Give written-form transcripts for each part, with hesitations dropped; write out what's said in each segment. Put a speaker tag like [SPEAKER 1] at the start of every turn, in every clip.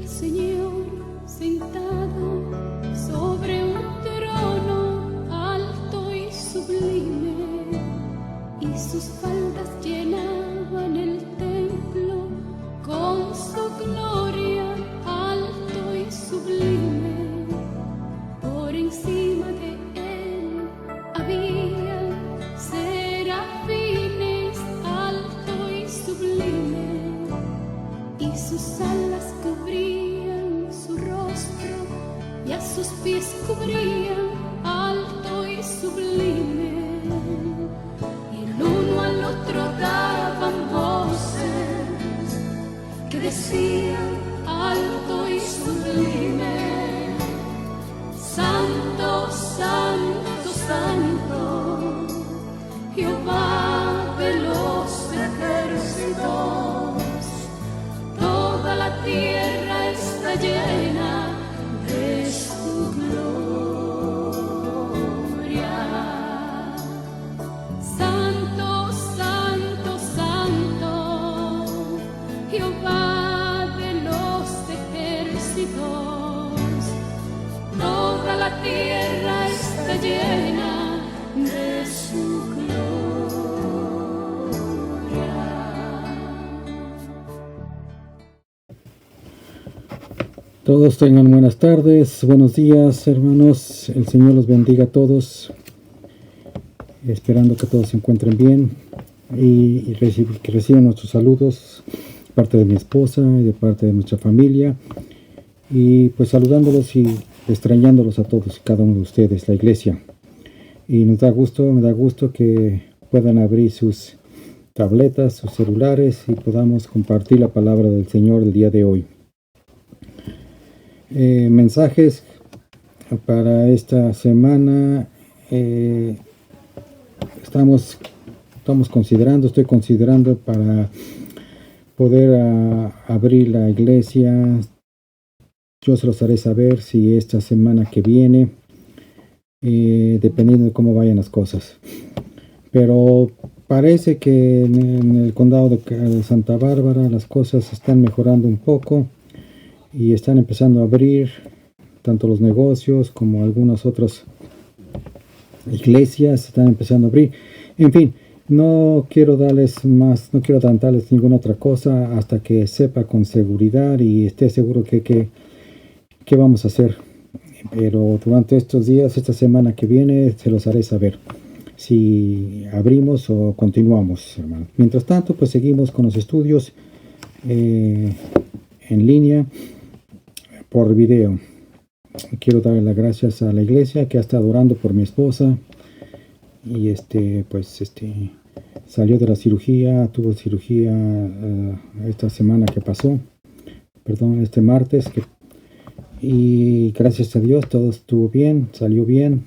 [SPEAKER 1] Señor sentado sobre un trono alto y sublime, y sus faldas llenaban el templo con su gloria, alto y sublime. Por encima de él había serafines, alto y sublime, y sus alas cubrían su rostro, y a sus pies cubrían, alto y sublime. Y el uno al otro daban voces que decían, alto y sublime: Santo, Santo, Santo, Jehová de los ejércitos. Toda la tierra está llena de su gloria. Santo, Santo, Santo, Jehová de los ejércitos. Toda la tierra está llena de su gloria.
[SPEAKER 2] Todos tengan buenas tardes, buenos días, hermanos. El Señor los bendiga a todos. Esperando que todos se encuentren bien y que reciban nuestros saludos de parte de mi esposa y de parte de nuestra familia. Y pues saludándolos y extrañándolos a todos y cada uno de ustedes, la iglesia. Y me da gusto que puedan abrir sus tabletas, sus celulares y podamos compartir la palabra del Señor el día de hoy. Mensajes para esta semana. Estoy considerando para poder abrir la iglesia. Yo se los haré saber si esta semana que viene, dependiendo de cómo vayan las cosas. Pero parece que en el condado de Santa Bárbara las cosas están mejorando un poco y están empezando a abrir tanto los negocios como algunas otras iglesias están empezando a abrir. En fin, no quiero adelantarles ninguna otra cosa hasta que sepa con seguridad y esté seguro que vamos a hacer. Pero durante estos días, esta semana que viene, se los haré saber si abrimos o continuamos, hermanos. Mientras tanto, pues seguimos con los estudios en línea por video. Quiero darle las gracias a la iglesia que ha estado orando por mi esposa y salió de la cirugía, tuvo cirugía esta semana que pasó, este martes, y gracias a Dios todo estuvo bien, salió bien,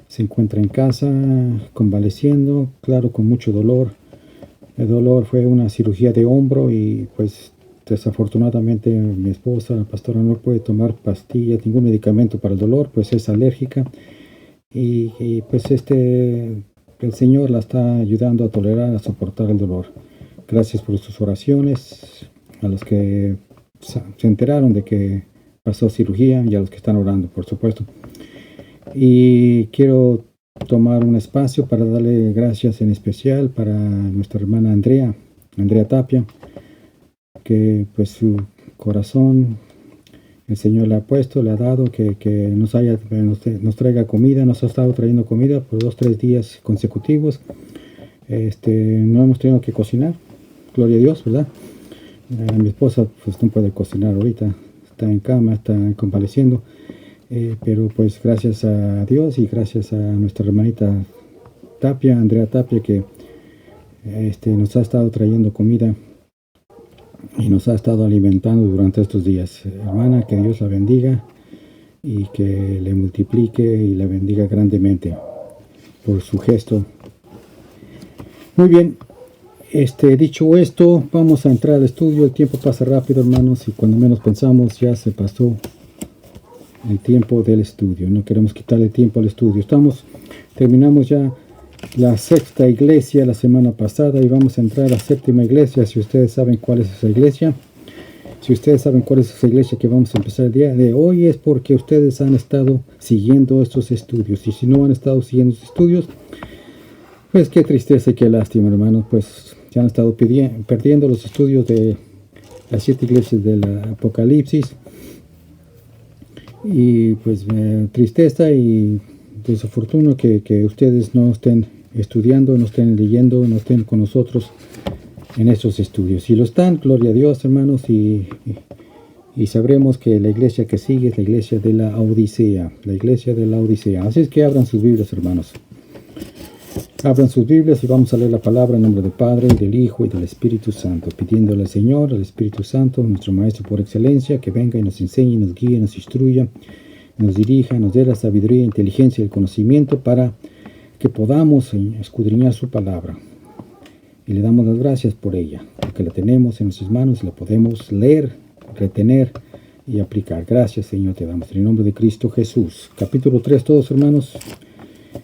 [SPEAKER 2] se encuentra en casa convaleciendo, claro, con mucho dolor. El dolor fue una cirugía de hombro y pues desafortunadamente mi esposa, la pastora, no puede tomar pastillas, ningún medicamento para el dolor, pues es alérgica y pues el Señor la está ayudando a tolerar, a soportar el dolor. Gracias por sus oraciones, a los que se enteraron de que pasó cirugía y a los que están orando, por supuesto. Y quiero tomar un espacio para darle gracias en especial para nuestra hermana Andrea Tapia, que pues su corazón el Señor le ha puesto, le ha dado, que nos traiga comida. Nos ha estado trayendo comida por 2-3 días consecutivos. No hemos tenido que cocinar, gloria a Dios, ¿verdad? Mi esposa pues no puede cocinar ahorita, está en cama, está convaleciendo, pero pues gracias a Dios y gracias a nuestra hermanita Tapia, Andrea Tapia, que nos ha estado trayendo comida y nos ha estado alimentando durante estos días. Hermana, que Dios la bendiga y que le multiplique y la bendiga grandemente por su gesto. Muy bien, dicho esto, vamos a entrar al estudio. El tiempo pasa rápido, hermanos, y cuando menos pensamos ya se pasó el tiempo del estudio. No queremos quitarle tiempo al estudio. Terminamos ya la sexta iglesia la semana pasada y vamos a entrar a la séptima iglesia. Si ustedes saben cuál es esa iglesia, Si ustedes saben cuál es esa iglesia que vamos a empezar el día de hoy, es porque ustedes han estado siguiendo estos estudios. Y si no han estado siguiendo estos estudios, pues qué tristeza y qué lástima, hermanos. Pues se han estado perdiendo los estudios de las 7 iglesias del Apocalipsis. Y pues tristeza y desafortunado que ustedes no estén estudiando, no estén leyendo, no estén con nosotros en estos estudios. Si lo están, gloria a Dios, hermanos, y sabremos que la iglesia que sigue es la iglesia de la Odisea, la iglesia de la Odisea. Así es que abran sus Biblias, hermanos. Abran sus Biblias y vamos a leer la palabra en nombre del Padre, del Hijo y del Espíritu Santo, pidiéndole al Señor, al Espíritu Santo, nuestro Maestro por excelencia, que venga y nos enseñe, nos guíe, nos instruya, nos dirija, nos dé la sabiduría, inteligencia y el conocimiento para que podamos escudriñar su palabra. Y le damos las gracias por ella, porque la tenemos en nuestras manos y la podemos leer, retener y aplicar. Gracias, Señor, te damos en el nombre de Cristo Jesús. Capítulo 3, todos hermanos.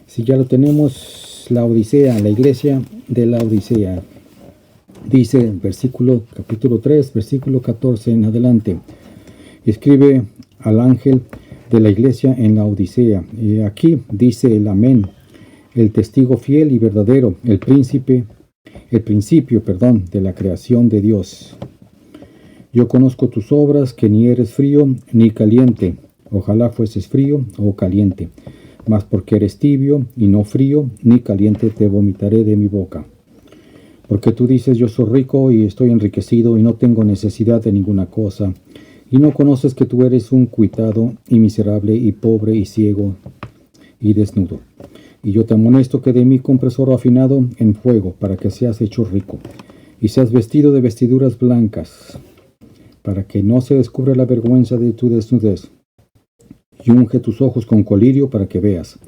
[SPEAKER 2] Si ya lo tenemos, la Odisea, la iglesia de la Odisea. Dice capítulo 3, versículo 14 en adelante. Escribe al ángel de la iglesia en la Odisea. Y aquí dice el amén, el testigo fiel y verdadero, el principio, de la creación de Dios. Yo conozco tus obras, que ni eres frío ni caliente. Ojalá fueses frío o caliente. Mas porque eres tibio y no frío ni caliente, te vomitaré de mi boca. Porque tú dices, yo soy rico y estoy enriquecido y no tengo necesidad de ninguna cosa. Y no conoces que tú eres un cuitado y miserable y pobre y ciego y desnudo. Y yo te amonesto que de mí compres oro afinado en fuego, para que seas hecho rico, y seas vestido de vestiduras blancas, para que no se descubra la vergüenza de tu desnudez. Y unge tus ojos con colirio para que veas.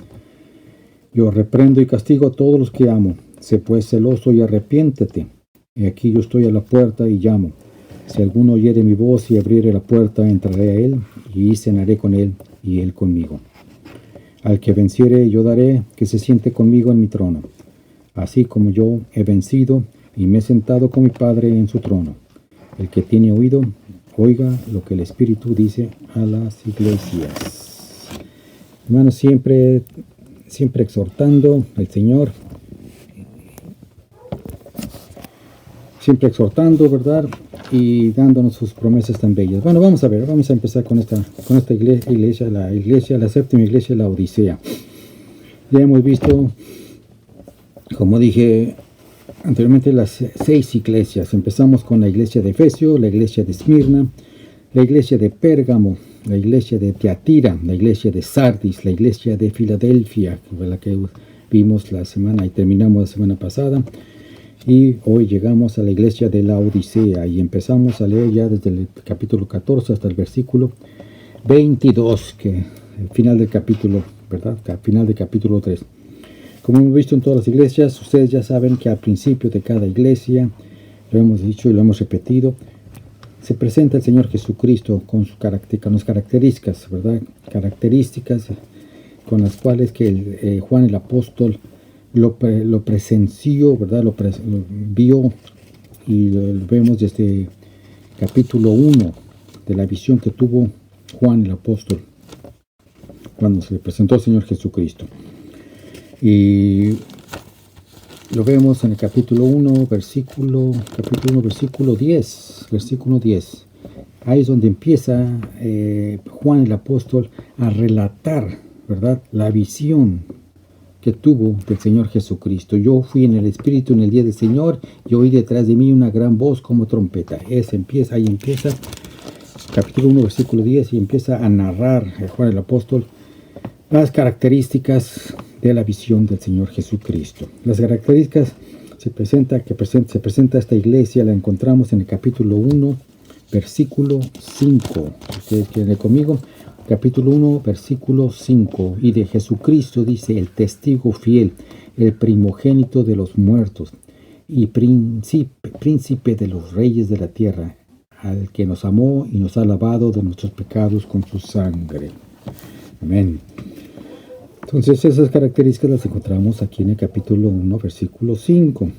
[SPEAKER 2] Yo reprendo y castigo a todos los que amo. Sé pues celoso y arrepiéntete. Y aquí yo estoy a la puerta y llamo. Si alguno oyere mi voz y abriere la puerta, entraré a él, y cenaré con él, y él conmigo. Al que venciere yo daré que se siente conmigo en mi trono, así como yo he vencido y me he sentado con mi Padre en su trono. El que tiene oído, oiga lo que el Espíritu dice a las iglesias. Hermanos, siempre exhortando al Señor, siempre exhortando, ¿verdad? Y dándonos sus promesas tan bellas. Bueno, vamos a empezar con esta iglesia, la séptima iglesia, la Odisea. Ya hemos visto, como dije anteriormente, las 6 iglesias. Empezamos con la iglesia de Efesio, la iglesia de Esmirna, la iglesia de Pérgamo, la iglesia de Tiatira, la iglesia de Sardis, la iglesia de Filadelfia, la que vimos la semana y terminamos la semana pasada. Y hoy llegamos a la iglesia de la Odisea y empezamos a leer ya desde el capítulo 14 hasta el versículo 22, que el final del capítulo, ¿verdad? Final del capítulo 3. Como hemos visto en todas las iglesias, ustedes ya saben que al principio de cada iglesia, lo hemos dicho y lo hemos repetido, se presenta el Señor Jesucristo con las características, ¿verdad? Características con las cuales que Juan el apóstol lo presenció, ¿verdad? Lo vio y lo vemos desde capítulo 1 de la visión que tuvo Juan el apóstol cuando se le presentó al Señor Jesucristo. Y lo vemos en el capítulo 1, versículo 10. Ahí es donde empieza Juan el apóstol a relatar, ¿verdad? La visión que tuvo del Señor Jesucristo. Yo fui en el Espíritu en el día del Señor y oí detrás de mí una gran voz como trompeta. Ahí empieza, capítulo 1, versículo 10, y empieza a narrar Juan el apóstol las características de la visión del Señor Jesucristo. Las características se presenta esta iglesia, la encontramos en el capítulo 1, versículo 5. Ustedes quieren leer conmigo. Capítulo 1, versículo 5. Y de Jesucristo dice, el testigo fiel, el primogénito de los muertos y príncipe de los reyes de la tierra, al que nos amó y nos ha lavado de nuestros pecados con su sangre. Amén. Entonces esas características las encontramos aquí en el capítulo 1, versículo 5.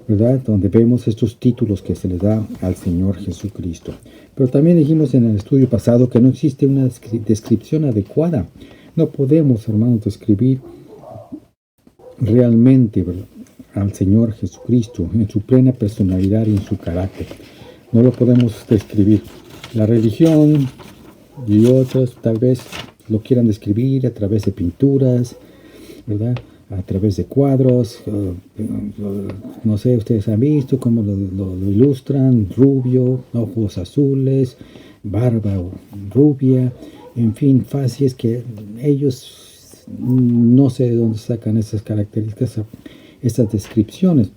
[SPEAKER 2] ¿verdad? Donde vemos estos títulos que se le da al Señor Jesucristo. Pero también dijimos en el estudio pasado que no existe una descripción adecuada. No podemos, hermanos, describir realmente, ¿verdad?, al Señor Jesucristo en su plena personalidad y en su carácter. No lo podemos describir. La religión y otros tal vez lo quieran describir a través de pinturas, ¿verdad?, a través de cuadros. No sé, ustedes han visto cómo lo ilustran: rubio, ojos azules, barba rubia, en fin, facies que ellos no sé de dónde sacan esas características, esas descripciones.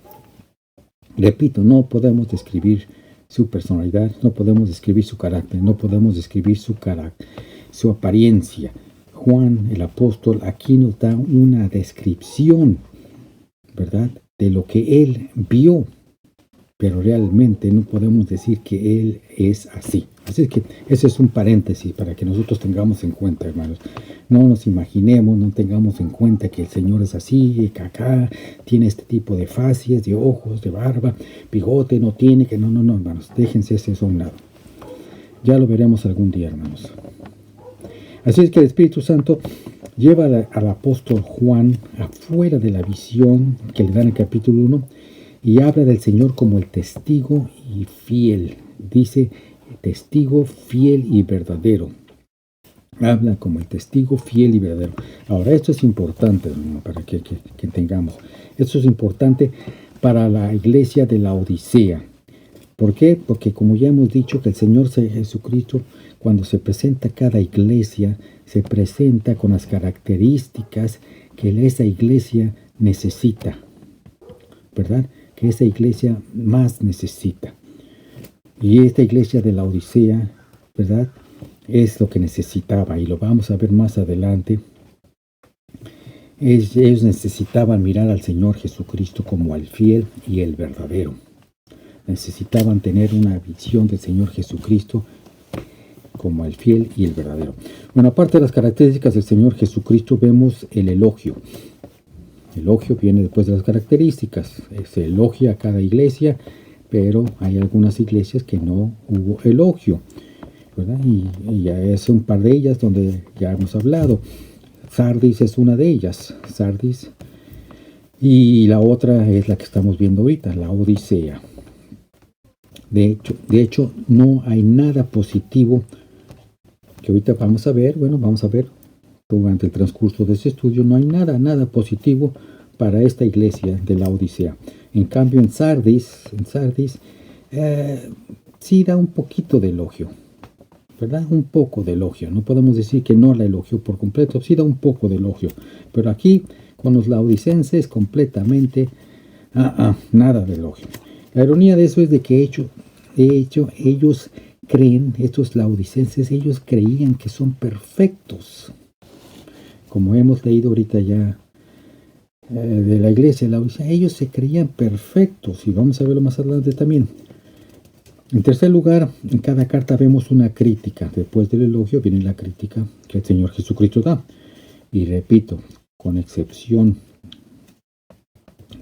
[SPEAKER 2] Repito, no podemos describir su personalidad, no podemos describir su carácter, no podemos describir su apariencia. Juan el apóstol aquí nos da una descripción, ¿verdad?, de lo que él vio, pero realmente no podemos decir que él es así. Así que ese es un paréntesis para que nosotros tengamos en cuenta, hermanos. No nos imaginemos, no tengamos en cuenta que el Señor es así, que acá tiene este tipo de facies, de ojos, de barba, bigote, no tiene, que no, hermanos. Déjense eso a un lado. Ya lo veremos algún día, hermanos. Así es que el Espíritu Santo lleva al apóstol Juan afuera de la visión que le da en el capítulo 1 y habla del Señor como el testigo y fiel. Dice testigo, fiel y verdadero. Habla como el testigo fiel y verdadero. Ahora, esto es importante, hermano, para que tengamos. Esto es importante para la iglesia de la Odisea. ¿Por qué? Porque como ya hemos dicho, que el Señor Jesucristo, cuando se presenta a cada iglesia, se presenta con las características que esa iglesia necesita, ¿verdad?, que esa iglesia más necesita. Y esta iglesia de la Odisea, ¿verdad?, es lo que necesitaba, y lo vamos a ver más adelante. Ellos necesitaban mirar al Señor Jesucristo como al fiel y el verdadero. Necesitaban tener una visión del Señor Jesucristo como el fiel y el verdadero. Bueno, aparte de las características del Señor Jesucristo, vemos el elogio. El elogio viene después de las características. Se elogia a cada iglesia, pero hay algunas iglesias que no hubo elogio, ¿verdad? Y ya es un par de ellas donde ya hemos hablado. Sardis es una de ellas, Sardis. Y la otra es la que estamos viendo ahorita, la Odisea. De hecho, no hay nada positivo que ahorita vamos a ver. Bueno, vamos a ver durante el transcurso de este estudio. No hay nada positivo para esta iglesia de la Odisea. En cambio, en Sardis sí da un poquito de elogio, ¿verdad? Un poco de elogio. No podemos decir que no la elogió por completo, sí da un poco de elogio. Pero aquí, con los laodicenses, completamente nada de elogio. La ironía de eso es de que de hecho ellos creen, estos laodicenses, ellos creían que son perfectos. Como hemos leído ahorita ya de la iglesia de la Odisea, ellos se creían perfectos, y vamos a verlo más adelante también. En tercer lugar, en cada carta vemos una crítica. Después del elogio viene la crítica que el Señor Jesucristo da. Y repito, con excepción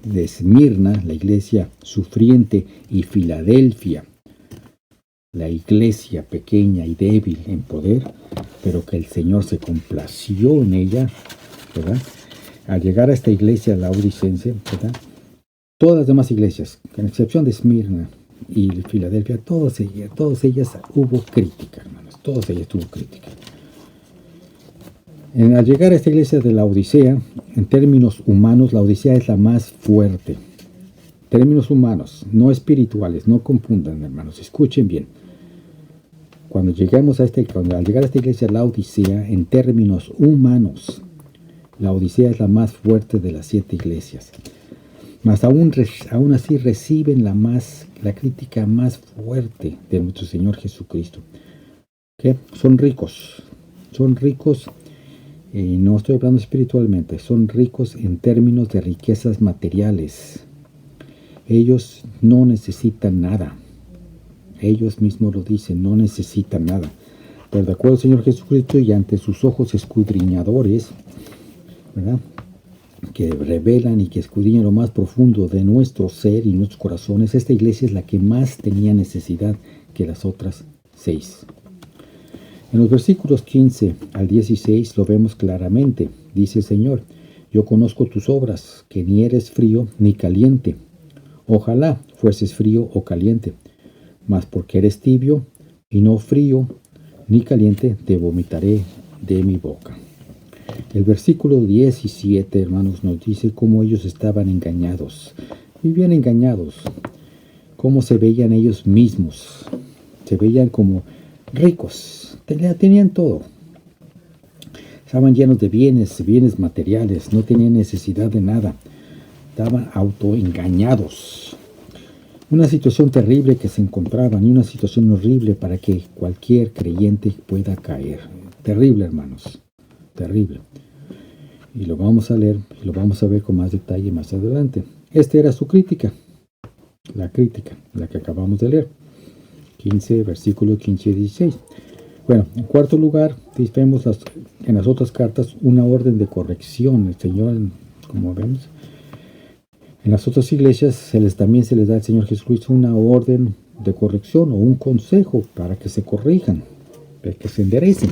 [SPEAKER 2] de Esmirna, la iglesia sufriente, y Filadelfia, la iglesia pequeña y débil en poder, pero que el Señor se complació en ella, ¿verdad? Al llegar a esta iglesia laodicense, ¿verdad?, todas las demás iglesias, con excepción de Esmirna y Filadelfia, todas ellas hubo crítica, hermanos, todas ellas tuvo crítica. Al llegar a esta iglesia de la Odisea, en términos humanos, la Odisea es la más fuerte. Términos humanos, no espirituales, no confundan, hermanos, escuchen bien. Al llegar a esta iglesia, la Odisea, en términos humanos, la Odisea es la más fuerte de las 7 iglesias. Mas aún así reciben la crítica más fuerte de nuestro Señor Jesucristo. ¿Qué? Son ricos, y no estoy hablando espiritualmente, son ricos en términos de riquezas materiales. Ellos no necesitan nada. Ellos mismos lo dicen, no necesitan nada. Pero de acuerdo al Señor Jesucristo y ante sus ojos escudriñadores, ¿verdad?, que revelan y que escudriñan lo más profundo de nuestro ser y nuestros corazones. Esta iglesia es la que más tenía necesidad que las otras 6. En los versículos 15 al 16 lo vemos claramente. Dice el Señor: yo conozco tus obras, que ni eres frío ni caliente. Ojalá fueses frío o caliente, mas porque eres tibio y no frío ni caliente, te vomitaré de mi boca. El versículo 17, hermanos, nos dice cómo ellos estaban engañados. Vivían engañados. Cómo se veían ellos mismos. Se veían como ricos. Tenían todo. Estaban llenos de bienes materiales. No tenían necesidad de nada. Estaban autoengañados. Una situación terrible que se encontraban y una situación horrible para que cualquier creyente pueda caer. Terrible, hermanos. Terrible. Y lo vamos a leer y lo vamos a ver con más detalle más adelante. Esta era su crítica. La crítica, la que acabamos de leer. 15, versículos 15 y 16. Bueno, en cuarto lugar, vemos en las otras cartas una orden de corrección. El Señor, como vemos, en las otras iglesias también se les da al Señor Jesucristo una orden de corrección o un consejo para que se corrijan, para que se enderecen.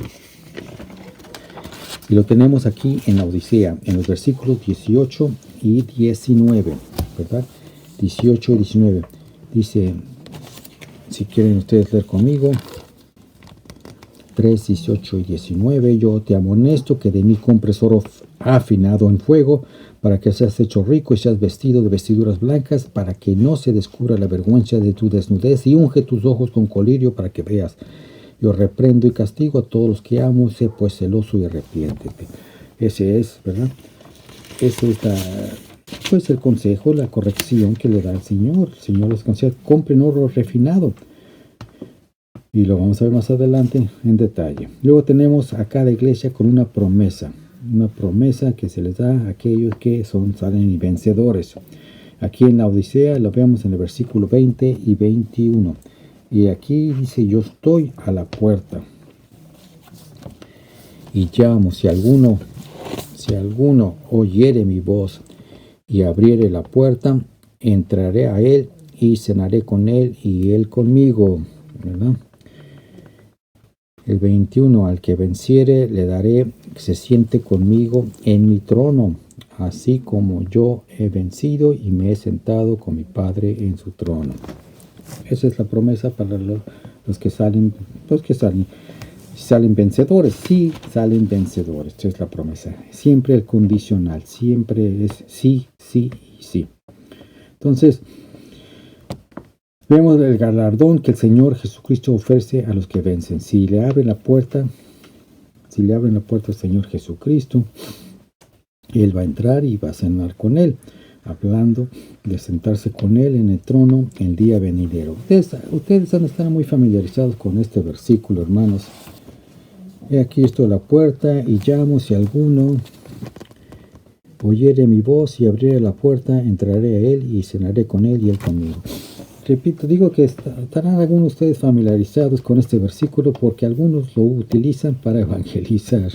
[SPEAKER 2] Y lo tenemos aquí en la Odisea, en los versículos 18 y 19, ¿verdad? 18 y 19. Dice, si quieren ustedes leer conmigo, 3, 18 y 19. Yo te amonesto que de mí compres oro afinado en fuego, para que seas hecho rico y seas vestido de vestiduras blancas, para que no se descubra la vergüenza de tu desnudez, y unge tus ojos con colirio para que veas. Yo reprendo y castigo a todos los que amo, sé pues celoso y arrepiéntete. Ese es, ¿verdad? Ese es pues el consejo, la corrección que le da el Señor. El Señor les aconseja: compren oro refinado. Y lo vamos a ver más adelante en detalle. Luego tenemos a cada iglesia con una promesa que se les da a aquellos que salen vencedores. Aquí en la Odisea lo vemos en el versículo 20 y 21. Y aquí dice: yo estoy a la puerta y llamo. Si alguno oyere mi voz y abriere la puerta, entraré a él y cenaré con él y él conmigo, ¿verdad? El 21, al que venciere le daré que se siente conmigo en mi trono, así como yo he vencido y me he sentado con mi Padre en su trono. Esa es la promesa para los que salen vencedores. Sí, salen vencedores. Esa es la promesa. Siempre el condicional, siempre es sí, sí y sí. Entonces, vemos el galardón que el Señor Jesucristo ofrece a los que vencen. Si le abren la puerta al Señor Jesucristo, Él va a entrar y va a cenar con Él, hablando de sentarse con Él en el trono el día venidero. Ustedes han de estar muy familiarizados con este versículo, hermanos. He aquí estoy a la puerta y llamo. Si alguno oyere mi voz y abriere la puerta, entraré a Él y cenaré con Él y Él conmigo. Repito, digo que estarán algunos de ustedes familiarizados con este versículo porque algunos lo utilizan para evangelizar.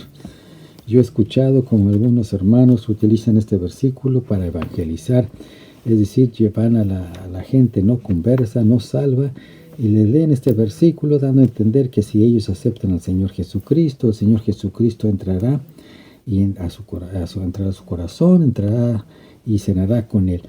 [SPEAKER 2] Yo he escuchado como algunos hermanos utilizan este versículo para evangelizar, es decir, llevan a la gente no conversa, no salva, y le leen este versículo dando a entender que si ellos aceptan al Señor Jesucristo, el Señor Jesucristo entrará y entrará a su corazón, entrará y cenará con él.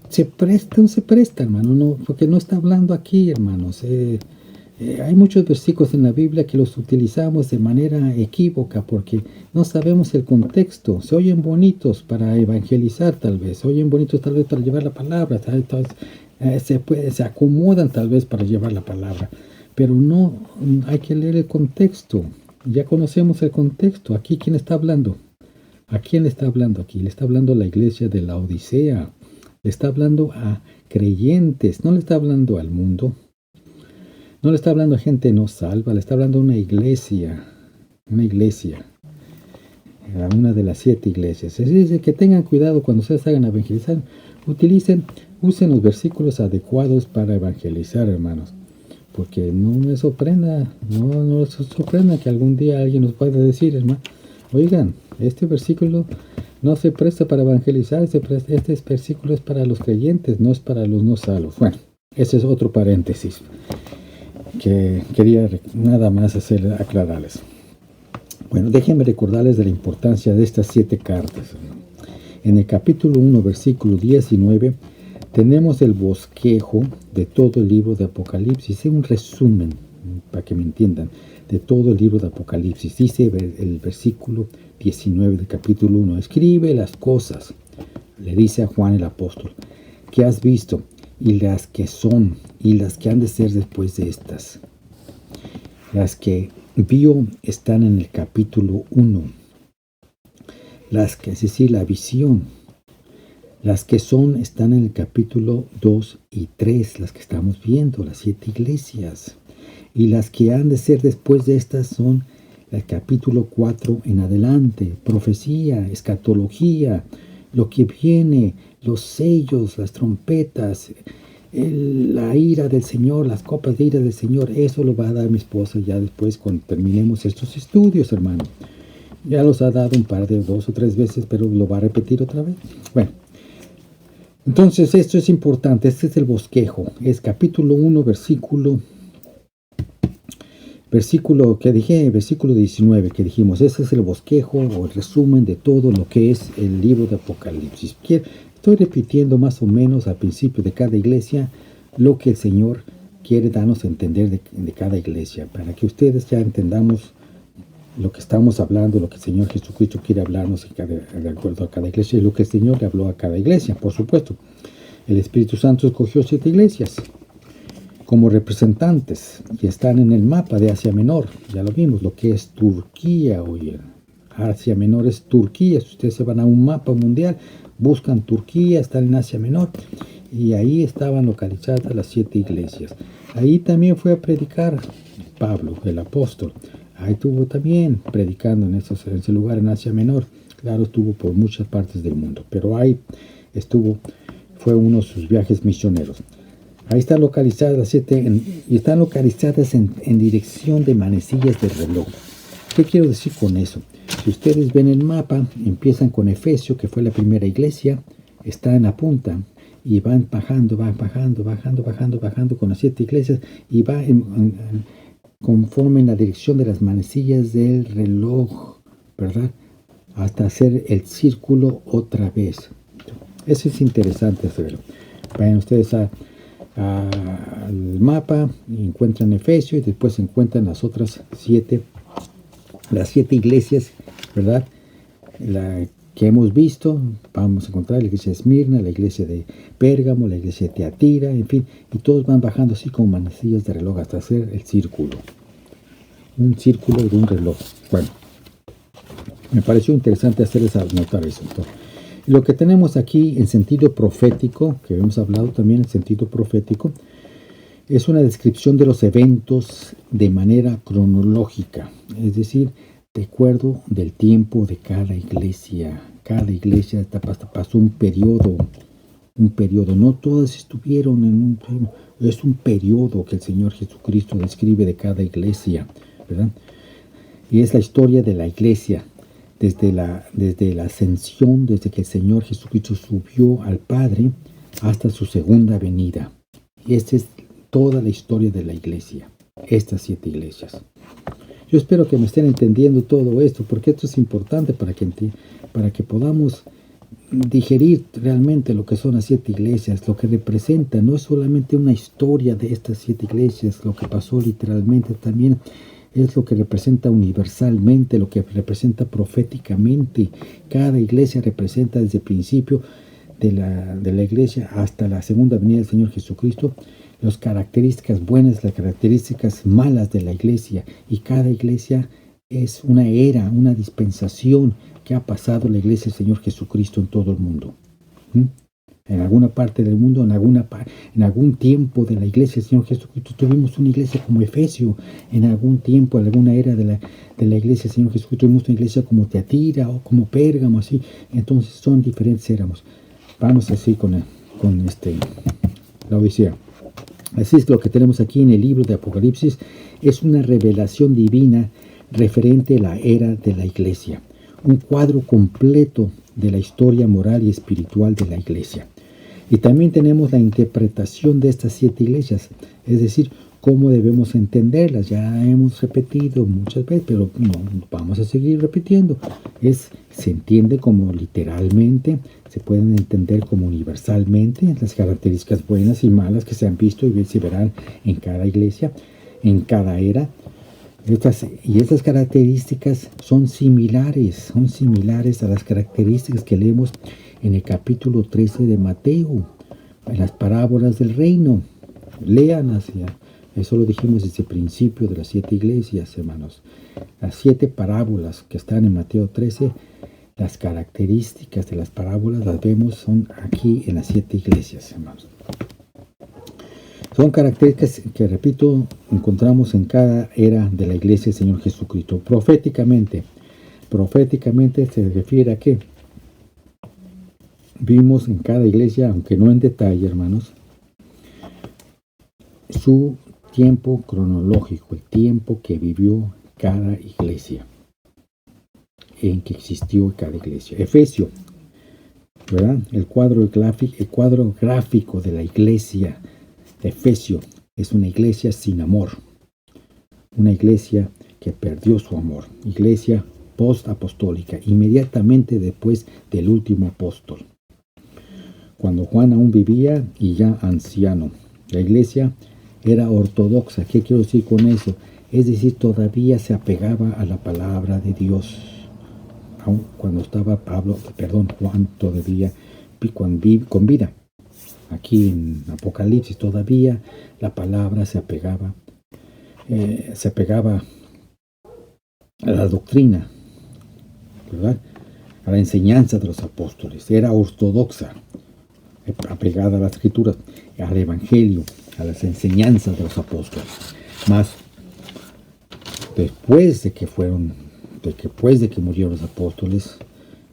[SPEAKER 2] Se presta, hermano, no, porque no está hablando aquí, hermanos. Hay muchos versículos en la Biblia que los utilizamos de manera equívoca porque no sabemos el contexto. Se oyen bonitos para evangelizar, tal vez. Se oyen bonitos, tal vez, para llevar la palabra. Se acomodan, tal vez, para llevar la palabra. Pero no, hay que leer el contexto. Ya conocemos el contexto. Aquí, ¿quién está hablando? ¿A quién le está hablando aquí? Le está hablando a la iglesia de la Odisea. Le está hablando a creyentes. No le está hablando al mundo. No le está hablando a gente no salva, le está hablando a una iglesia, a una de las 7 iglesias. Es decir, que tengan cuidado cuando ustedes hagan evangelizar, usen los versículos adecuados para evangelizar, hermanos. Porque no les sorprenda que algún día alguien nos pueda decir, hermano, oigan, este versículo no se presta para evangelizar, este versículo es para los creyentes, no es para los no salvos. Bueno, ese es otro paréntesis que quería nada más aclararles. Bueno, déjenme recordarles de la importancia de estas 7 cartas. En el capítulo 1, versículo 19, tenemos el bosquejo de todo el libro de Apocalipsis. Es un resumen, para que me entiendan, de todo el libro de Apocalipsis. Dice el versículo 19 del capítulo 1, escribe las cosas, le dice a Juan el apóstol, que has visto, y las que son, y las que han de ser después de estas. Las que vio están en el capítulo 1. Las que, es decir, la visión. Las que son están en el capítulo 2 y 3, las que estamos viendo, las 7 iglesias. Y las que han de ser después de estas son el capítulo 4 en adelante, profecía, escatología, lo que viene, los sellos, las trompetas, la ira del Señor, las copas de ira del Señor. Eso lo va a dar mi esposa ya después cuando terminemos estos estudios, hermano. Ya los ha dado un par de 2 o 3 veces, pero lo va a repetir otra vez. Bueno, entonces esto es importante. Este es el bosquejo. Es capítulo 1, versículo que dije, versículo 19 que dijimos. Ese es el bosquejo o el resumen de todo lo que es el libro de Apocalipsis. Estoy repitiendo más o menos al principio de cada iglesia lo que el Señor quiere darnos a entender de cada iglesia, para que ustedes ya entendamos lo que estamos hablando, lo que el Señor Jesucristo quiere hablarnos de acuerdo a cada iglesia y lo que el Señor le habló a cada iglesia. Por supuesto, el Espíritu Santo escogió 7 iglesias como representantes y están en el mapa de Asia Menor. Ya lo vimos, lo que es Turquía hoy. Asia Menor es Turquía. Si ustedes se van a un mapa mundial, buscan Turquía, están en Asia Menor y ahí estaban localizadas las 7 iglesias. Ahí también fue a predicar Pablo, el apóstol. Ahí estuvo también predicando en ese lugar en Asia Menor. Claro, estuvo por muchas partes del mundo, pero ahí fue uno de sus viajes misioneros. Ahí están localizadas las 7 y están localizadas en dirección de manecillas del reloj. ¿Qué quiero decir con eso? Si ustedes ven el mapa, empiezan con Efesio, que fue la primera iglesia, está en la punta y van bajando con las 7 iglesias y va conforme en la dirección de las manecillas del reloj, ¿verdad? Hasta hacer el círculo otra vez. Eso es interesante hacerlo. Vayan ustedes al mapa y encuentran Efesio y después encuentran las otras 7, las 7 iglesias, ¿verdad? La que hemos visto, vamos a encontrar la iglesia de Esmirna, la iglesia de Pérgamo, la iglesia de Tiatira, en fin, y todos van bajando así como manecillas de reloj hasta hacer el círculo. Un círculo de un reloj. Bueno, me pareció interesante hacerles notar eso. Entonces, lo que tenemos aquí en sentido profético, que hemos hablado también en sentido profético, es una descripción de los eventos de manera cronológica, es decir, de acuerdo del tiempo de cada iglesia. Cada iglesia pasó un periodo, no todas estuvieron en es un periodo que el Señor Jesucristo describe de cada iglesia, ¿verdad? Y es la historia de la iglesia, desde la ascensión, desde que el Señor Jesucristo subió al Padre hasta su segunda venida. Y esta es toda la historia de la iglesia, estas 7 iglesias. Yo espero que me estén entendiendo todo esto, porque esto es importante para que podamos digerir realmente lo que son las 7 iglesias, lo que representa. No es solamente una historia de estas 7 iglesias, lo que pasó literalmente, también es lo que representa universalmente, lo que representa proféticamente. Cada iglesia representa desde el principio de la iglesia hasta la segunda venida del Señor Jesucristo, las características buenas, las características malas de la iglesia. Y cada iglesia es una era, una dispensación que ha pasado la iglesia del Señor Jesucristo en todo el mundo. En alguna parte del mundo, en algún tiempo de la iglesia del Señor Jesucristo, tuvimos una iglesia como Efesio. En algún tiempo, en alguna era de la iglesia del Señor Jesucristo, tuvimos una iglesia como Tiatira o como Pérgamo, así. Entonces son diferentes éramos. Vamos así con la Odisea. Así es lo que tenemos aquí en el libro de Apocalipsis. Es una revelación divina referente a la era de la iglesia. un cuadro completo de la historia moral y espiritual de la iglesia. Y también tenemos la interpretación de estas 7 iglesias, es decir, cómo debemos entenderlas. Ya hemos repetido muchas veces, pero no vamos a seguir repitiendo. Se entiende como literalmente, se pueden entender como universalmente las características buenas y malas que se han visto y se verán en cada iglesia, en cada era. Estas características son similares a las características que leemos en el capítulo 13 de Mateo, en las parábolas del reino. Léanlas. Eso lo dijimos desde el principio de las 7 iglesias, hermanos. Las 7 parábolas que están en Mateo 13, las características de las parábolas las vemos son aquí en las 7 iglesias, hermanos. Son características que, repito, encontramos en cada era de la iglesia del Señor Jesucristo. Proféticamente se refiere a que vimos en cada iglesia, aunque no en detalle, hermanos, su tiempo cronológico, el tiempo que vivió cada iglesia, en que existió cada iglesia. Efesio, ¿verdad? El cuadro gráfico de la iglesia de Efesio es una iglesia sin amor, una iglesia que perdió su amor, iglesia post-apostólica, inmediatamente después del último apóstol, cuando Juan aún vivía y ya anciano. La iglesia era ortodoxa. ¿Qué quiero decir con eso? Es decir, todavía se apegaba a la palabra de Dios. Aún cuando estaba Juan todavía con vida. Aquí en Apocalipsis todavía la palabra se apegaba a la doctrina, ¿verdad? A la enseñanza de los apóstoles. Era ortodoxa, apegada a las escrituras, al evangelio, a las enseñanzas de los apóstoles. Más después de que murieron los apóstoles,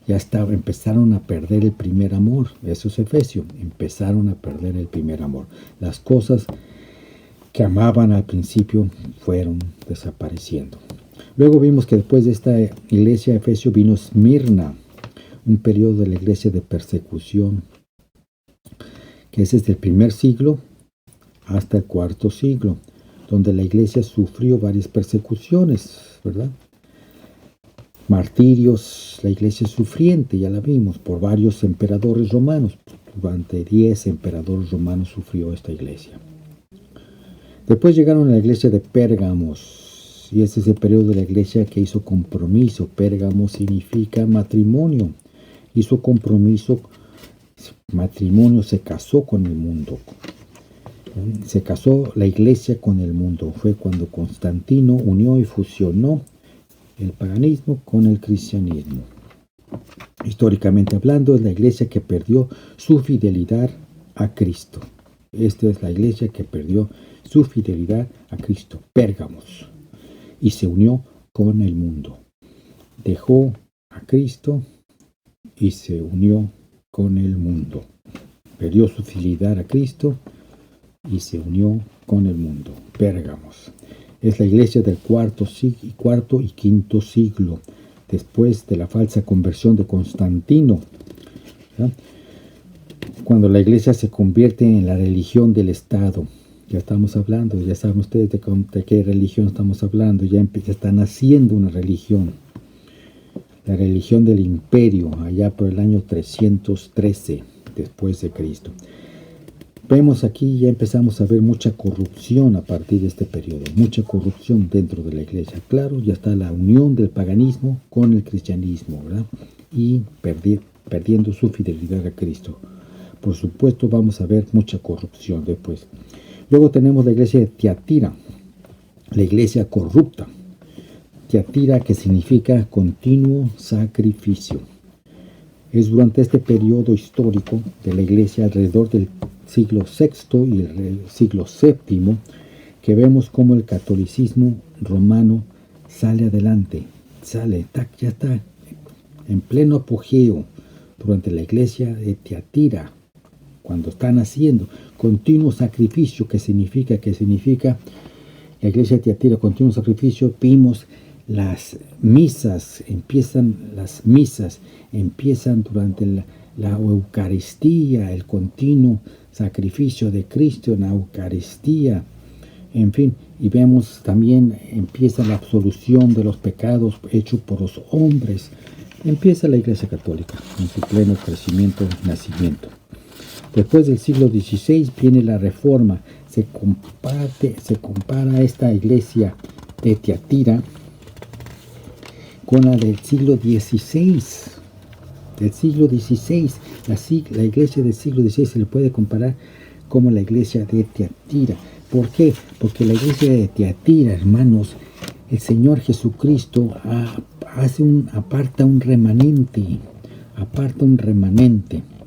[SPEAKER 2] empezaron a perder el primer amor. Eso es Efesio. Empezaron a perder el primer amor. Las cosas que amaban al principio fueron desapareciendo. Luego vimos que después de esta iglesia de Efesio vino Esmirna, un periodo de la iglesia de persecución, que es desde el primer siglo hasta el cuarto siglo, donde la iglesia sufrió varias persecuciones, ¿verdad? Martirios, la iglesia sufriente, ya la vimos, por varios emperadores romanos. Durante 10 emperadores romanos sufrió esta iglesia. Después llegaron a la iglesia de Pérgamos, y este es el periodo de la iglesia que hizo compromiso. Pérgamo significa matrimonio. Hizo compromiso, matrimonio, se casó con el mundo. Se casó la iglesia con el mundo. Fue cuando Constantino unió y fusionó el paganismo con el cristianismo. Históricamente hablando, es la iglesia que perdió su fidelidad a Cristo. Esta es la iglesia que perdió su fidelidad a Cristo, Pérgamos, y se unió con el mundo. Dejó a Cristo y se unió con el mundo. Perdió su fidelidad a Cristo y se unió con el mundo. Pérgamos. Es la iglesia del cuarto y quinto siglo, después de la falsa conversión de Constantino, ¿verdad? Cuando la iglesia se convierte en la religión del Estado. Ya estamos hablando, ya saben ustedes de qué religión estamos hablando. Ya está naciendo una religión, la religión del imperio, allá por el año 313 después de Cristo. Vemos aquí, ya empezamos a ver mucha corrupción a partir de este periodo, mucha corrupción dentro de la iglesia. Claro, ya está la unión del paganismo con el cristianismo, ¿verdad? Y perdiendo su fidelidad a Cristo. Por supuesto, vamos a ver mucha corrupción después. Luego tenemos la iglesia de Tiatira, la iglesia corrupta. Tiatira, que significa continuo sacrificio. Es durante este periodo histórico de la iglesia, alrededor del siglo VI y el siglo VII, que vemos cómo el catolicismo romano sale adelante, ya está en pleno apogeo durante la iglesia de Tiatira, cuando están haciendo continuo sacrificio, que significa la iglesia de Tiatira, continuo sacrificio. Vimos las misas empiezan durante la Eucaristía, el continuo sacrificio de Cristo en la Eucaristía. En fin, y vemos también empieza la absolución de los pecados hechos por los hombres. Empieza la Iglesia Católica en su pleno crecimiento y nacimiento. Después del siglo XVI viene la Reforma. Se compara esta iglesia de Tiatira con la del siglo XVI. Del siglo XVI, la iglesia del siglo XVI se le puede comparar como la iglesia de Tiatira. ¿Por qué? Porque la iglesia de Tiatira, hermanos, el Señor Jesucristo aparta un remanente,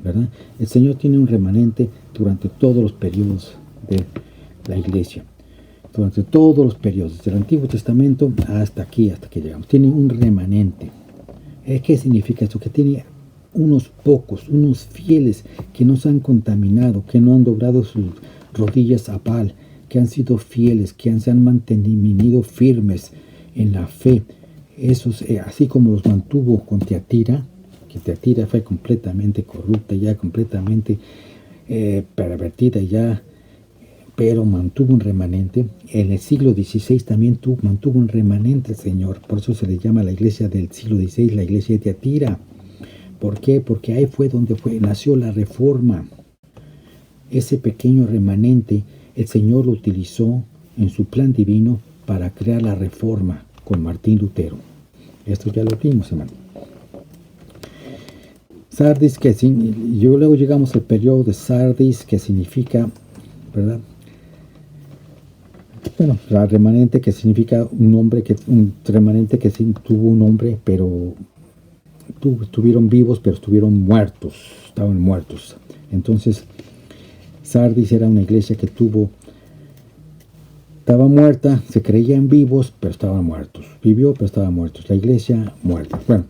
[SPEAKER 2] ¿verdad? El Señor tiene un remanente durante todos los periodos de la iglesia, durante todos los periodos, desde el Antiguo Testamento hasta que llegamos. Tiene un remanente. ¿Qué significa esto? Que tiene unos pocos, unos fieles que no se han contaminado, que no han doblado sus rodillas a Baal, que han sido fieles, que se han mantenido firmes en la fe. Esos, así como los mantuvo con Tiatira, que Tiatira fue completamente corrupta, ya completamente pervertida, ya, pero mantuvo un remanente. En el siglo XVI también mantuvo un remanente el Señor. Por eso se le llama la iglesia del siglo XVI, la iglesia de Tiatira. ¿Por qué? Porque ahí fue donde nació la Reforma. Ese pequeño remanente, el Señor lo utilizó en su plan divino para crear la Reforma con Martín Lutero. Esto ya lo vimos, hermano. Sardis, luego llegamos al periodo de Sardis, que significa, ¿verdad? Bueno, la remanente, que significa un remanente que tuvo un nombre, pero estuvieron vivos, pero estaban muertos. Entonces, Sardis era una iglesia que estaba muerta, se creían vivos, pero estaban muertos. Vivió, pero estaban muertos. La iglesia muerta. Bueno,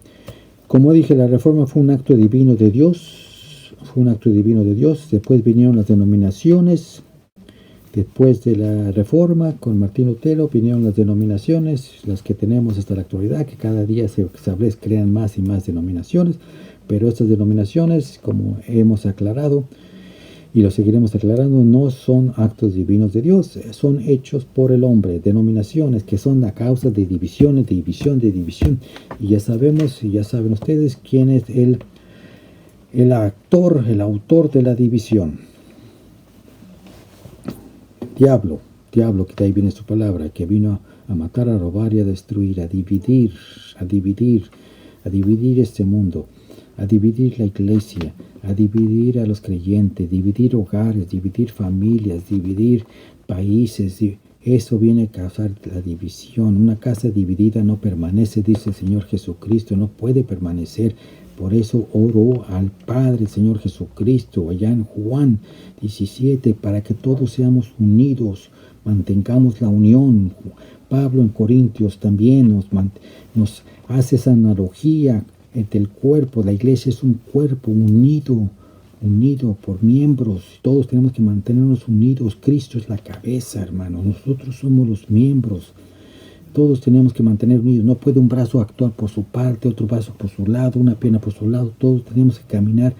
[SPEAKER 2] como dije, la Reforma fue un acto divino de Dios. Después vinieron las denominaciones. Después de la Reforma, con Martín Lutero, vinieron las denominaciones, las que tenemos hasta la actualidad, que cada día se crean más y más denominaciones. Pero estas denominaciones, como hemos aclarado, y lo seguiremos aclarando, no son actos divinos de Dios, son hechos por el hombre, denominaciones que son la causa de divisiones, de división. Y ya saben ustedes quién es el autor de la división. Diablo, que de ahí viene su palabra, que vino a matar, a robar y a destruir, a dividir este mundo, a dividir la iglesia, a dividir a los creyentes, dividir hogares, dividir familias, dividir países. Eso viene a causar la división. Una casa dividida no permanece, dice el Señor Jesucristo, no puede permanecer. Por eso oró al Padre, el Señor Jesucristo, allá en Juan 17, para que todos seamos unidos, mantengamos la unión. Pablo en Corintios también nos hace esa analogía del cuerpo. La iglesia es un cuerpo unido por miembros. Todos tenemos que mantenernos unidos. Cristo es la cabeza, hermano. Nosotros somos los miembros. Todos tenemos que mantener unidos. No puede un brazo actuar por su parte, otro brazo por su lado, una pierna por su lado. Todos tenemos que caminar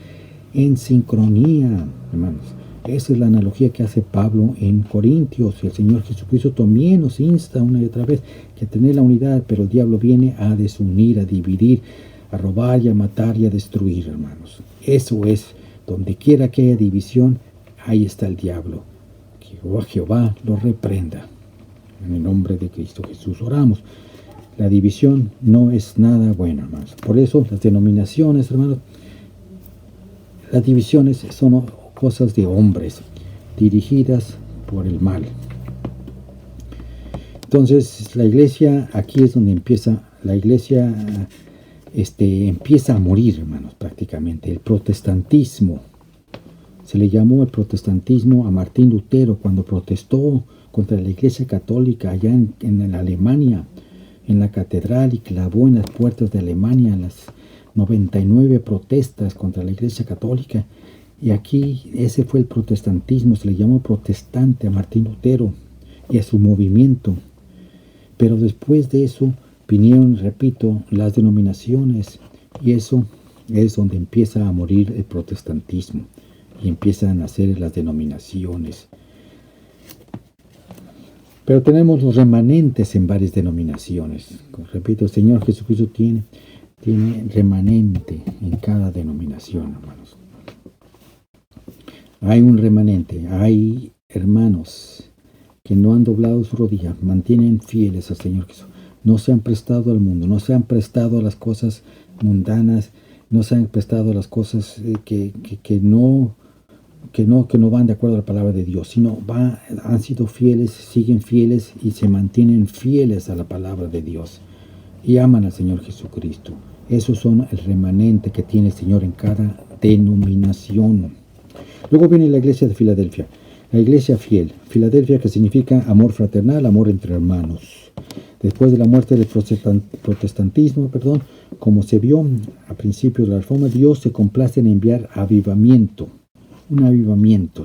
[SPEAKER 2] en sincronía, hermanos. Esa es la analogía que hace Pablo en Corintios. El Señor Jesucristo también nos insta una y otra vez que tener la unidad, pero el diablo viene a desunir, a dividir, a robar y a matar y a destruir, hermanos. Eso es, donde quiera que haya división, ahí está el diablo. Jehová lo reprenda. En el nombre de Cristo Jesús oramos. La división no es nada bueno, hermanos. Por eso las denominaciones, hermanos, las divisiones son cosas de hombres, dirigidas por el mal. Entonces, la iglesia, aquí es donde empieza, la iglesia empieza a morir, hermanos, prácticamente. El protestantismo, se le llamó el protestantismo a Martín Lutero cuando protestó contra la iglesia católica allá en Alemania, en la catedral, y clavó en las puertas de Alemania las 99 protestas contra la iglesia católica. Y aquí ese fue el protestantismo, se le llamó protestante a Martín Lutero y a su movimiento. Pero después de eso Vinieron, repito, las denominaciones, y eso es donde empieza a morir el protestantismo y empiezan a nacer las denominaciones. Pero tenemos los remanentes en varias denominaciones. Como repito, el Señor Jesucristo tiene remanente en cada denominación, hermanos. Hay un remanente, hay hermanos que no han doblado su rodilla, mantienen fieles al Señor Jesús. No se han prestado al mundo, no se han prestado a las cosas mundanas, no se han prestado a las cosas que no van de acuerdo a la palabra de Dios, sino han sido fieles, siguen fieles y se mantienen fieles a la palabra de Dios y aman al Señor Jesucristo. Esos son el remanente que tiene el Señor en cada denominación. Luego viene la iglesia de Filadelfia, la iglesia fiel. Filadelfia, que significa amor fraternal, amor entre hermanos. Después de la muerte del protestantismo, como se vio a principios de la Reforma, Dios se complace en enviar avivamiento. Un avivamiento,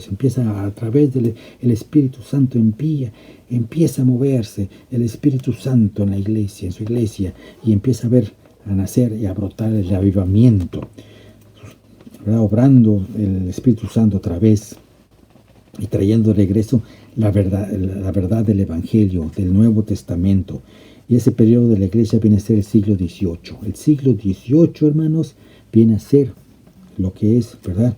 [SPEAKER 2] empieza a través del Espíritu Santo, empieza a moverse el Espíritu Santo en la iglesia, en su iglesia, y empieza a nacer y a brotar el avivamiento, ¿verdad? Obrando el Espíritu Santo otra vez y trayendo de regreso la verdad del Evangelio, del Nuevo Testamento. Y ese periodo de la iglesia viene a ser el siglo XVIII. El siglo XVIII, hermanos, viene a ser lo que es, ¿verdad?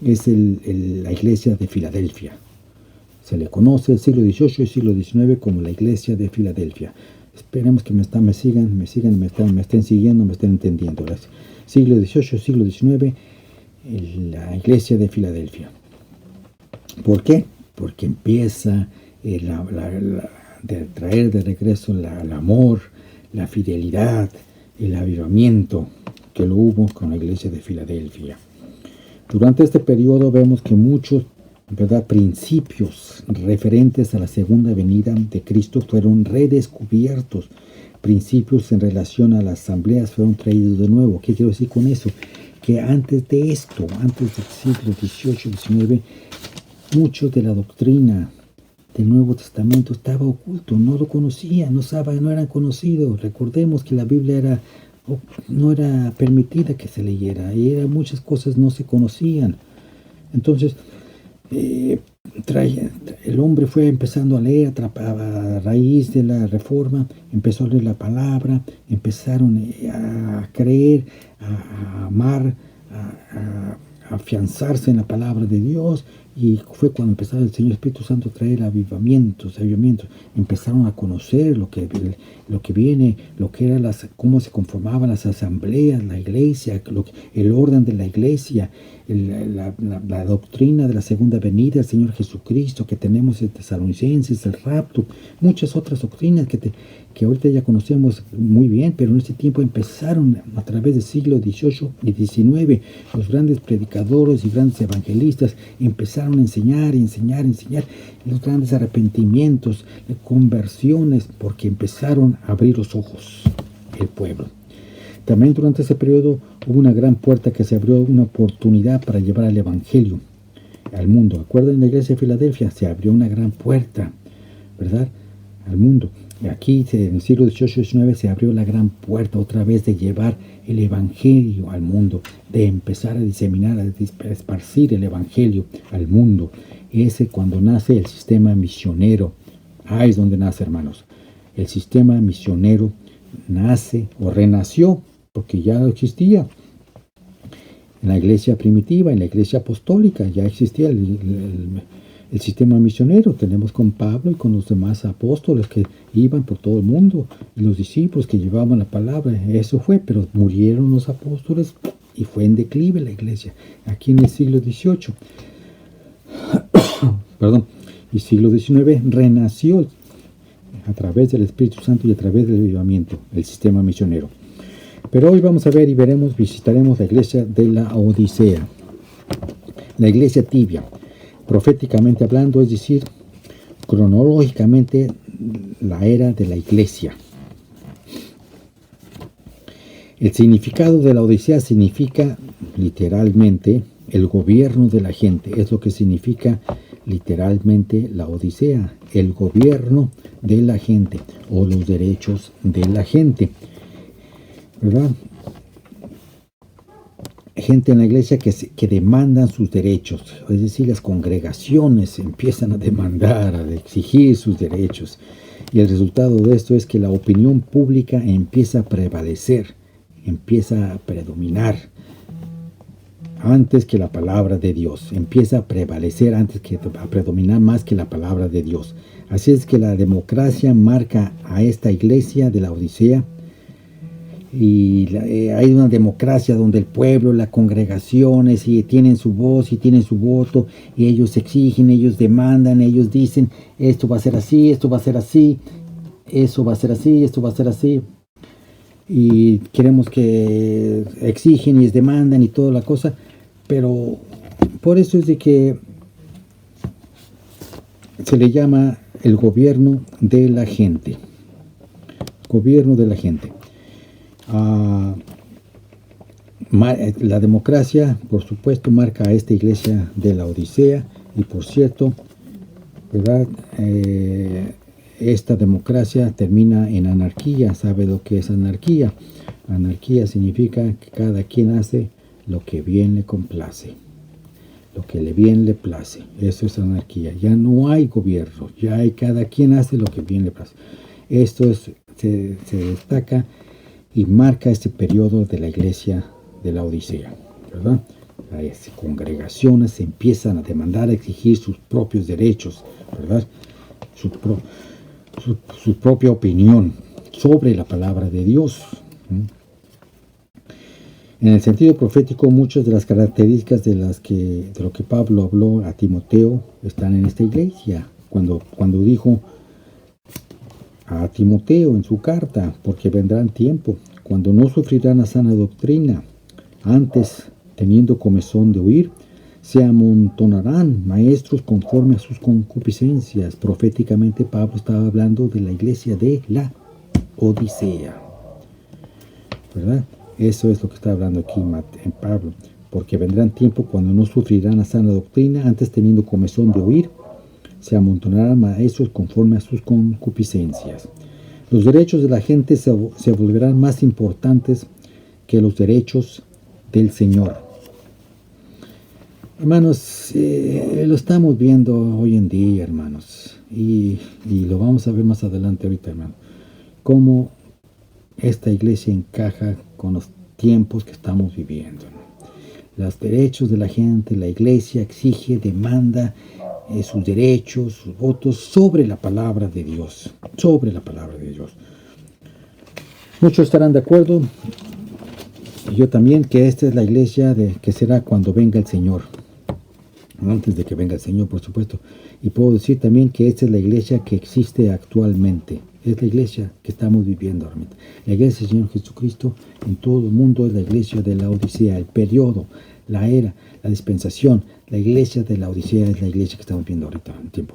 [SPEAKER 2] Es la iglesia de Filadelfia. Se le conoce el siglo XVIII y el siglo XIX como la iglesia de Filadelfia. Esperemos que me estén siguiendo, me estén entendiendo. Siglo XVIII, siglo XIX, la iglesia de Filadelfia. ¿Por qué? Porque empieza de traer de regreso el amor, la fidelidad, el avivamiento que lo hubo con la iglesia de Filadelfia. Durante este periodo vemos que muchos, ¿verdad?, principios referentes a la segunda venida de Cristo fueron redescubiertos. Principios en relación a las asambleas fueron traídos de nuevo. ¿Qué quiero decir con eso? Que antes de esto, antes del siglo XVIII, XIX, mucho de la doctrina del Nuevo Testamento estaba oculto, no lo conocían, no eran conocidos. Recordemos que la Biblia no era permitida que se leyera, y muchas cosas no se conocían. Entonces, el hombre fue empezando a leer a raíz de la Reforma, empezó a leer la palabra, empezaron a creer, a amar, a afianzarse en la palabra de Dios, y fue cuando empezó el Señor Espíritu Santo a traer avivamientos. Empezaron a conocer lo que viene, lo que era cómo se conformaban las asambleas, la iglesia, el orden de la iglesia, la doctrina de la segunda venida del Señor Jesucristo que tenemos en Tesalonicenses, el rapto, muchas otras doctrinas que ahorita ya conocemos muy bien, pero en ese tiempo empezaron a través del siglo XVIII y XIX. Los grandes predicadores y grandes evangelistas empezaron a enseñar los grandes arrepentimientos, conversiones, porque empezaron a abrir los ojos el pueblo. También durante ese periodo hubo una gran puerta que se abrió, una oportunidad para llevar el evangelio al mundo. Acuerden, la iglesia de Filadelfia se abrió una gran puerta, ¿verdad?, al mundo. Y aquí en el siglo XVIII y XIX se abrió la gran puerta otra vez de llevar el evangelio al mundo, de empezar a diseminar, a esparcir el evangelio al mundo. Ese cuando nace el sistema misionero. Ahí es donde nace, hermanos. El sistema misionero nace o renació, porque ya existía. En la iglesia primitiva, en la iglesia apostólica, ya existía el sistema misionero. Tenemos con Pablo y con los demás apóstoles que iban por todo el mundo, y los discípulos que llevaban la palabra. Eso fue, pero murieron los apóstoles y fue en declive la iglesia. Aquí en el siglo XVIII, y siglo XIX renació a través del Espíritu Santo y a través del avivamiento, el sistema misionero. Pero hoy vamos a ver y visitaremos la iglesia de la Odisea, la iglesia tibia, proféticamente hablando, es decir, cronológicamente la era de la iglesia. El significado de la Odisea significa literalmente el gobierno de la gente, es lo que significa literalmente la Odisea, el gobierno de la gente o los derechos de la gente, ¿verdad? Gente en la iglesia que demandan sus derechos, es decir, las congregaciones empiezan a demandar, a exigir sus derechos, y el resultado de esto es que la opinión pública empieza a prevalecer, empieza a predominar antes que la palabra de Dios, empieza a prevalecer antes que a predominar más que la palabra de Dios. Así es que la democracia marca a esta iglesia de la Odisea. Y hay una democracia donde el pueblo, las congregaciones y tienen su voz y tienen su voto, y ellos exigen, ellos demandan, ellos dicen esto va a ser así, esto va a ser así, eso va a ser así, esto va a ser así, y queremos que exigen y demandan y toda la cosa. Pero por eso es de que se le llama el gobierno de la gente, gobierno de la gente. La democracia, por supuesto, marca a esta iglesia de la Odisea, y por cierto, ¿verdad? Esta democracia termina en anarquía. ¿Sabe lo que es anarquía? Anarquía significa que cada quien hace lo que bien le complace, lo que bien le place. Eso es anarquía. Ya no hay gobierno, ya hay cada quien hace lo que bien le place. Esto se destaca y marca este periodo de la iglesia de la Odisea, ¿verdad? Las congregaciones empiezan a demandar, a exigir sus propios derechos, ¿verdad? Su propia opinión sobre la palabra de Dios. En el sentido profético, muchas de las características de lo que Pablo habló a Timoteo están en esta iglesia. Cuando dijo a Timoteo en su carta, porque vendrán tiempo cuando no sufrirán la sana doctrina, antes, teniendo comezón de oír, se amontonarán maestros conforme a sus concupiscencias. Proféticamente Pablo estaba hablando de la iglesia de la Odisea, ¿verdad? Eso es lo que está hablando aquí en Pablo, porque vendrán tiempo cuando no sufrirán la sana doctrina, antes teniendo comezón de oír, se amontonarán maestros conforme a sus concupiscencias. Los derechos de la gente se volverán más importantes que los derechos del Señor. Hermanos, lo estamos viendo hoy en día, hermanos, y lo vamos a ver más adelante ahorita, hermano, cómo esta iglesia encaja con los tiempos que estamos viviendo, ¿no? Los derechos de la gente, la iglesia exige, demanda sus derechos, sus votos sobre la palabra de Dios, sobre la palabra de Dios. Muchos estarán de acuerdo, y yo también, que esta es la iglesia que será cuando venga el Señor, antes de que venga el Señor, por supuesto. Y puedo decir también que esta es la iglesia que existe actualmente, es la iglesia que estamos viviendo ahora. La iglesia del Señor Jesucristo en todo el mundo es la iglesia de la Odisea, el periodo, la era, la dispensación. La iglesia de la Odisea es la iglesia que estamos viendo ahorita en tiempo.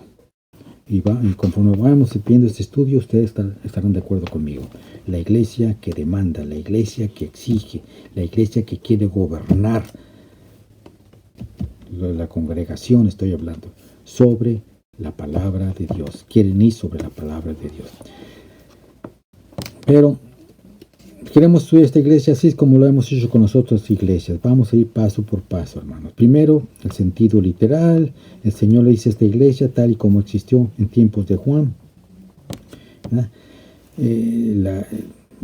[SPEAKER 2] Y conforme vamos viendo este estudio, ustedes estarán de acuerdo conmigo. La iglesia que demanda, la iglesia que exige, la iglesia que quiere gobernar, la congregación, estoy hablando, sobre la palabra de Dios. Quieren ir sobre la palabra de Dios. Pero queremos estudiar esta iglesia así como lo hemos hecho con las otras iglesias. Vamos a ir paso por paso, hermanos. Primero, el sentido literal. El Señor le dice a esta iglesia tal y como existió en tiempos de Juan.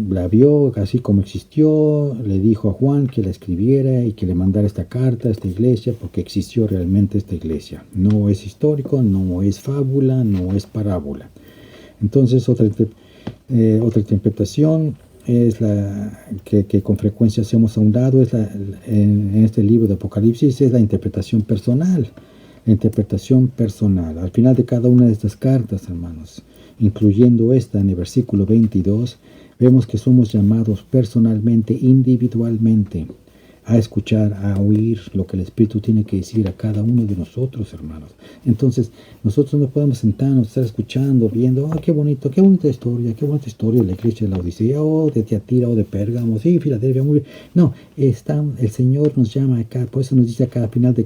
[SPEAKER 2] La vio así como existió. Le dijo a Juan que la escribiera y que le mandara esta carta a esta iglesia, porque existió realmente esta iglesia. No es histórico, no es fábula, no es parábola. Entonces, otra interpretación es la que con frecuencia hacemos a un lado, en este libro de Apocalipsis, es la interpretación personal. La interpretación personal. Al final de cada una de estas cartas, hermanos, incluyendo esta en el versículo 22, vemos que somos llamados personalmente, individualmente, a escuchar, a oír lo que el Espíritu tiene que decir a cada uno de nosotros, hermanos. Entonces, nosotros no podemos sentarnos, estar escuchando, viendo, qué bonita historia de la iglesia de la Odisea, o de Tiatira, o de Pérgamo, sí, Filadelfia, muy bien. No, el Señor nos llama acá, por eso nos dice acá al final de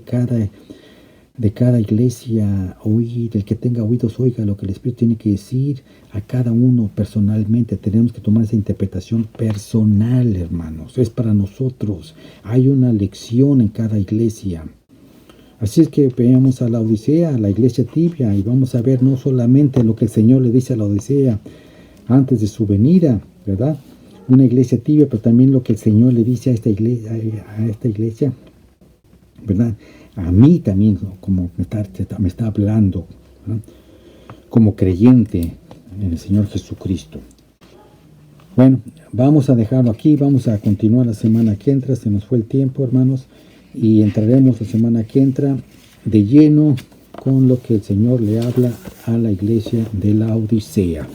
[SPEAKER 2] de cada iglesia, oír, el que tenga oídos oiga lo que el Espíritu tiene que decir a cada uno personalmente. Tenemos que tomar esa interpretación personal, hermanos, es para nosotros. Hay una lección en cada iglesia. Así es que veamos a la Odisea, a la iglesia tibia, y vamos a ver no solamente lo que el Señor le dice a la Odisea antes de su venida, ¿verdad? Una iglesia tibia, pero también lo que el Señor le dice a esta iglesia, ¿verdad? A mí también, como me está hablando, ¿no? Como creyente en el Señor Jesucristo. Bueno, vamos a dejarlo aquí, vamos a continuar la semana que entra, se nos fue el tiempo, hermanos, y entraremos la semana que entra de lleno con lo que el Señor le habla a la iglesia de la Odisea.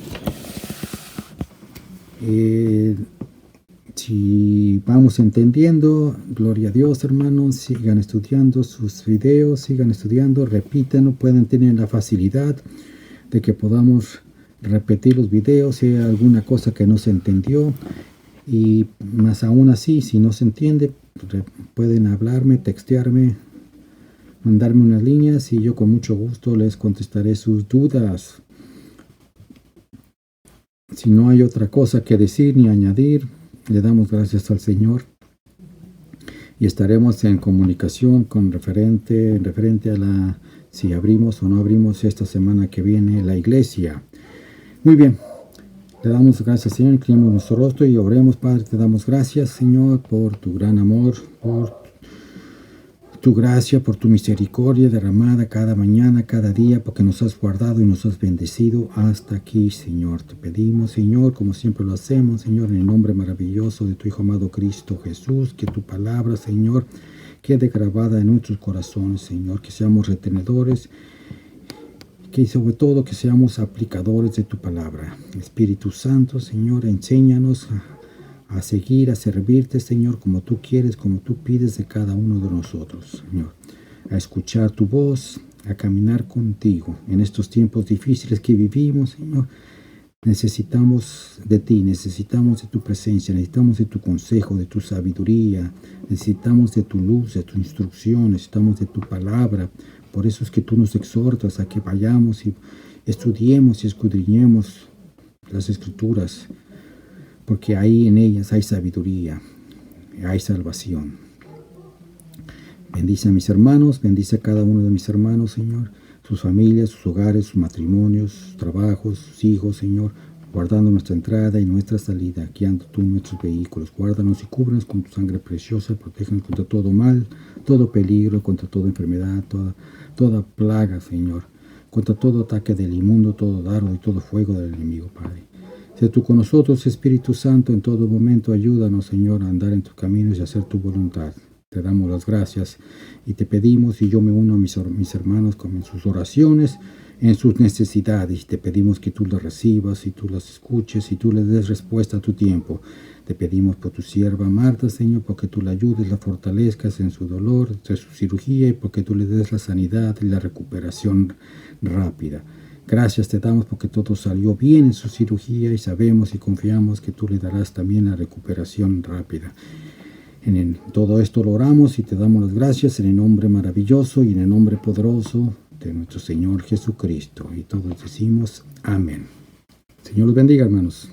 [SPEAKER 2] Si vamos entendiendo, gloria a Dios, hermanos, sigan estudiando sus videos, sigan estudiando, repítanlo, pueden tener la facilidad de que podamos repetir los videos si hay alguna cosa que no se entendió, y más aún así, si no se entiende, pueden hablarme, textearme, mandarme unas líneas y yo con mucho gusto les contestaré sus dudas. Si no hay otra cosa que decir ni añadir, le damos gracias al Señor y estaremos en comunicación con referente a si abrimos o no abrimos esta semana que viene la iglesia. Muy bien, le damos gracias, Señor, inclinamos nuestro rostro y oremos. Padre, te damos gracias, Señor, por tu gran amor, por tu gracia, por tu misericordia derramada cada mañana, cada día, porque nos has guardado y nos has bendecido hasta aquí, Señor. Te pedimos, Señor, como siempre lo hacemos, Señor, en el nombre maravilloso de tu Hijo amado Cristo Jesús, que tu palabra, Señor, quede grabada en nuestros corazones, Señor, que seamos retenedores, que sobre todo que seamos aplicadores de tu palabra. Espíritu Santo, Señor, enséñanos a seguir, a servirte, Señor, como tú quieres, como tú pides de cada uno de nosotros, Señor. A escuchar tu voz, a caminar contigo. En estos tiempos difíciles que vivimos, Señor, necesitamos de ti, necesitamos de tu presencia, necesitamos de tu consejo, de tu sabiduría, necesitamos de tu luz, de tu instrucción, necesitamos de tu palabra. Por eso es que tú nos exhortas a que vayamos y estudiemos y escudriñemos las Escrituras, porque ahí en ellas hay sabiduría, hay salvación. Bendice a mis hermanos, bendice a cada uno de mis hermanos, Señor, sus familias, sus hogares, sus matrimonios, sus trabajos, sus hijos, Señor, guardando nuestra entrada y nuestra salida, guiando tú nuestros vehículos. Guárdanos y cúbranos con tu sangre preciosa, protéjanos contra todo mal, todo peligro, contra toda enfermedad, toda plaga, Señor, contra todo ataque del inmundo, todo dardo y todo fuego del enemigo, Padre. Sé tú con nosotros, Espíritu Santo, en todo momento. Ayúdanos, Señor, a andar en tus caminos y a hacer tu voluntad. Te damos las gracias y te pedimos, y yo me uno a mis hermanos con sus oraciones, en sus necesidades. Te pedimos que tú las recibas y tú las escuches y tú les des respuesta a tu tiempo. Te pedimos por tu sierva Marta, Señor, porque tú la ayudes, la fortalezcas en su dolor, en su cirugía, y porque tú le des la sanidad y la recuperación rápida. Gracias te damos porque todo salió bien en su cirugía y sabemos y confiamos que tú le darás también la recuperación rápida. En todo esto lo oramos y te damos las gracias en el nombre maravilloso y en el nombre poderoso de nuestro Señor Jesucristo. Y todos decimos amén. Señor los bendiga, hermanos.